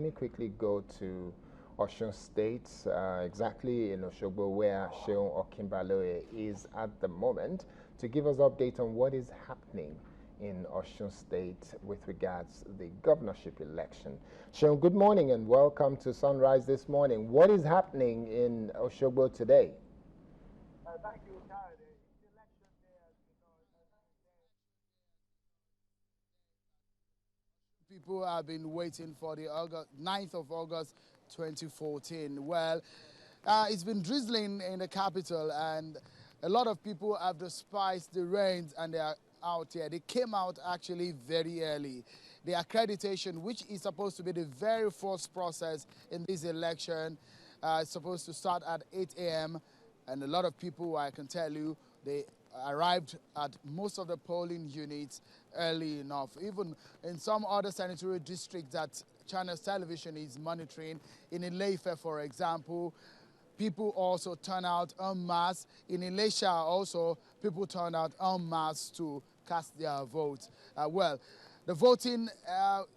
Let me quickly go to Osun State, exactly in Osogbo, where Seun Okinbaloye is at the moment, to give us update on what is happening in Osun State with regards to the governorship election. Seun, good morning and welcome to Sunrise this morning. What is happening in Osogbo today? Thank you, Karen. Election day, as you know, people have been waiting for the 9th of August 2014. Well, it's been drizzling in the capital, and a lot of people have despised the rains, and they are out here. They came out actually very early. The accreditation, which is supposed to be the very first process in this election, is supposed to start at 8 a.m. And a lot of people, I can tell you, they arrived at most of the polling units early enough. Even in some other senatorial districts that Channels Television is monitoring, in Ile-Ife, for example, people also turn out en masse. In Ilesha also, people turn out en masse to cast their votes. Well, the voting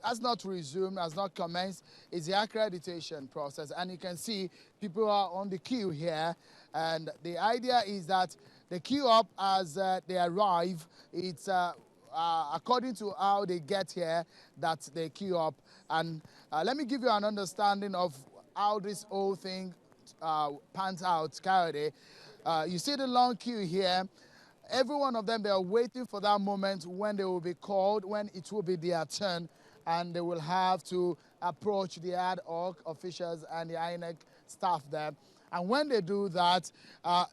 has not resumed, has not commenced. It's the accreditation process. And you can see people are on the queue here. And the idea is that they queue up as they arrive. It's according to how they get here that they queue up. And let me give you an understanding of how this whole thing pans out, Kayode. You see the long queue here. Every one of them, they are waiting for that moment when they will be called, when it will be their turn, and they will have to approach the ad hoc officials and the INEC staff there. And when they do that,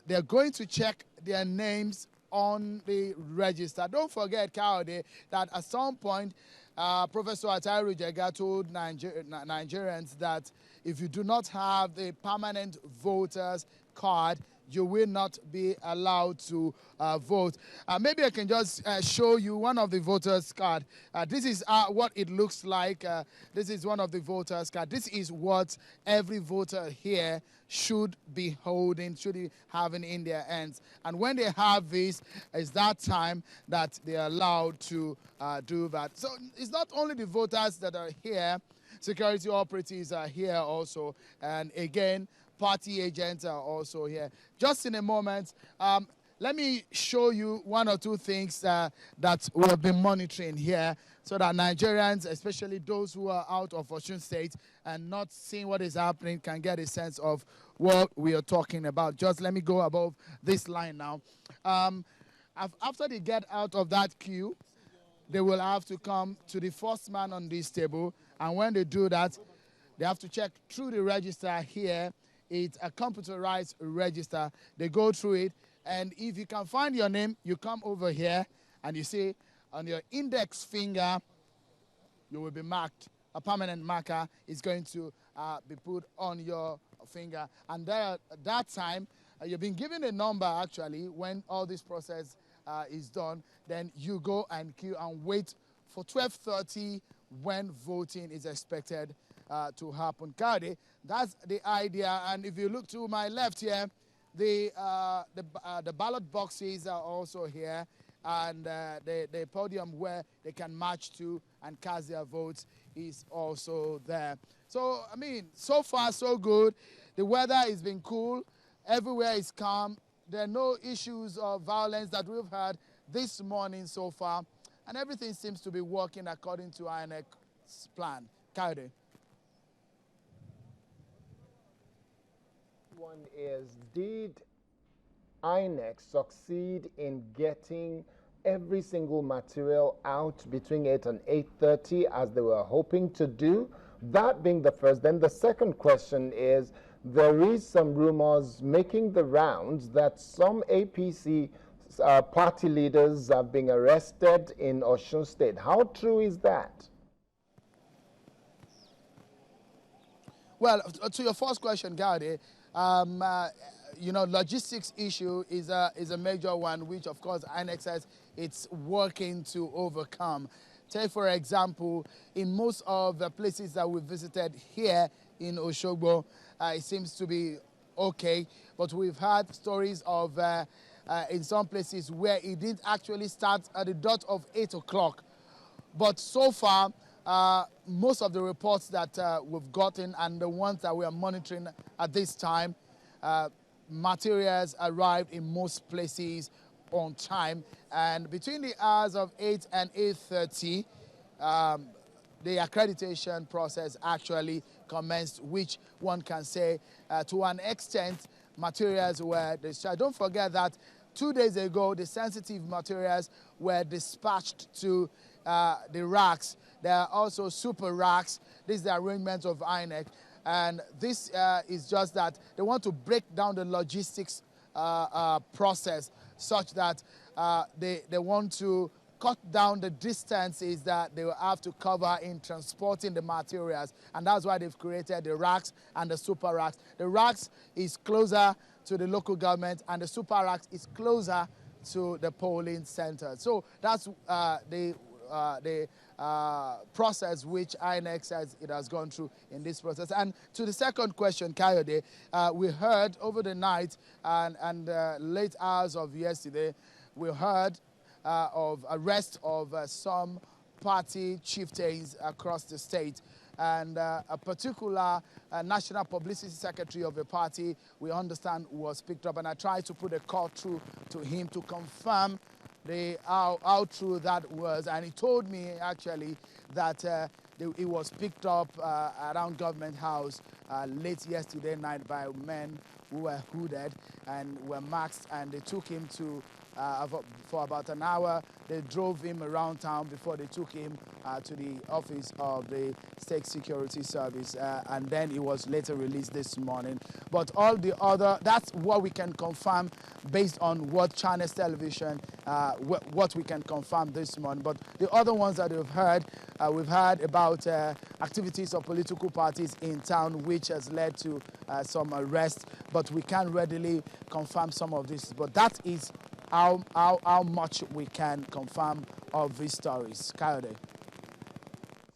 they're going to check their names on the register. Don't forget, Kayode, that at some point, Professor Ataru Jega told Nigerians that if you do not have the permanent voters card, you will not be allowed to vote. Maybe I can just show you one of the voters' card. This is what it looks like. This is one of the voters' card. This is what every voter here should be holding, should be having in their hands. And when they have this, it's that time that they're allowed to do that. So it's not only the voters that are here, security operatives are here also. And again, party agents are also here. Just in a moment, let me show you one or two things that we'll be monitoring here so that Nigerians, especially those who are out of Osun State and not seeing what is happening, can get a sense of what we are talking about. Just let me go above this line now. After they get out of that queue, they will have to come to the first man on this table. And when they do that, they have to check through the register here. It's a computerized register. They go through it, and if you can find your name, you come over here, and you see on your index finger, you will be marked. A permanent marker is going to be put on your finger. And there, at that time, you've been given a number, actually, when all this process is done. Then you go and queue and wait for 12:30 when voting is expected to happen. Kade, that's the idea. And if you look to my left here, the ballot boxes are also here, and the podium where they can march to and cast their votes is also there. So, I mean, so far so good. The weather has been cool. Everywhere is calm. There are no issues of violence that we've had this morning so far, and everything seems to be working according to INEC's plan. Kade. One is, did INEC succeed in getting every single material out between 8 and 8:30 as they were hoping to do? That being the first. Then the second question is, there is some rumors making the rounds that some APC party leaders are being arrested in Osun State. How true is that? Well, to your first question, Gaudy, you know, logistics issue is a major one, which of course INEC says it's working to overcome. Take for example, in most of the places that we visited here in Osogbo, it seems to be okay, but we've had stories of in some places where it didn't actually start at the dot of 8 o'clock. But so far, most of the reports that we've gotten and the ones that we are monitoring at this time, materials arrived in most places on time, and between the hours of 8 and 8:30, the accreditation process actually commenced, which one can say to an extent materials were discharged. Don't forget that 2 days ago the sensitive materials were dispatched to the racks. There are also super racks. This is the arrangement of INEC, and this is just that they want to break down the logistics process such that they want to cut down the distances that they will have to cover in transporting the materials, and that's why they've created the racks and the super racks. The racks is closer to the local government and the super racks is closer to the polling center. So that's the process which INEC says it has gone through in this process. And to the second question, Kayode, we heard over the night and late hours of yesterday, we heard of arrest of some party chieftains across the state, and a particular national publicity secretary of the party, we understand, was picked up, and I tried to put a call through to him to confirm how true that was, and he told me actually that it was picked up around Government House late yesterday night by men who were hooded and were masked, and they took him to for about an hour. They drove him around town before they took him to the office of the State Security Service, and then he was later released this morning. But all the other, that's what we can confirm based on what China's television, what we can confirm this morning. But the other ones that we've heard about activities of political parties in town, which has led to some arrests, but we can't readily confirm some of this. But that is how much we can confirm of these stories. Kayode.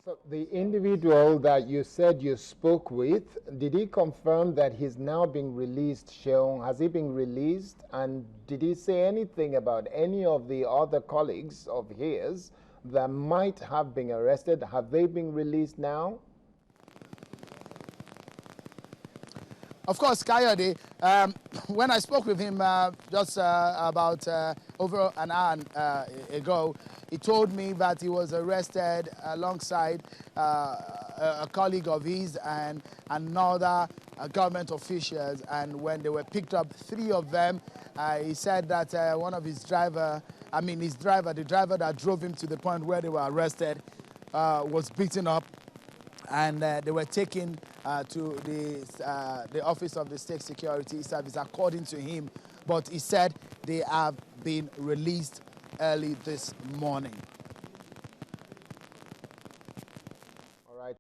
So the individual that you said you spoke with, did he confirm that he's now being released, Sheung? Has he been released? And did he say anything about any of the other colleagues of his that might have been arrested? Have they been released now? Of course, Kayode, when I spoke with him just about over an hour ago, he told me that he was arrested alongside a colleague of his and another government officials. And when they were picked up, three of them, he said that one of his the driver that drove him to the point where they were arrested was beaten up, and they were taken to the office of the State Security Service, according to him. But he said they have been released early this morning.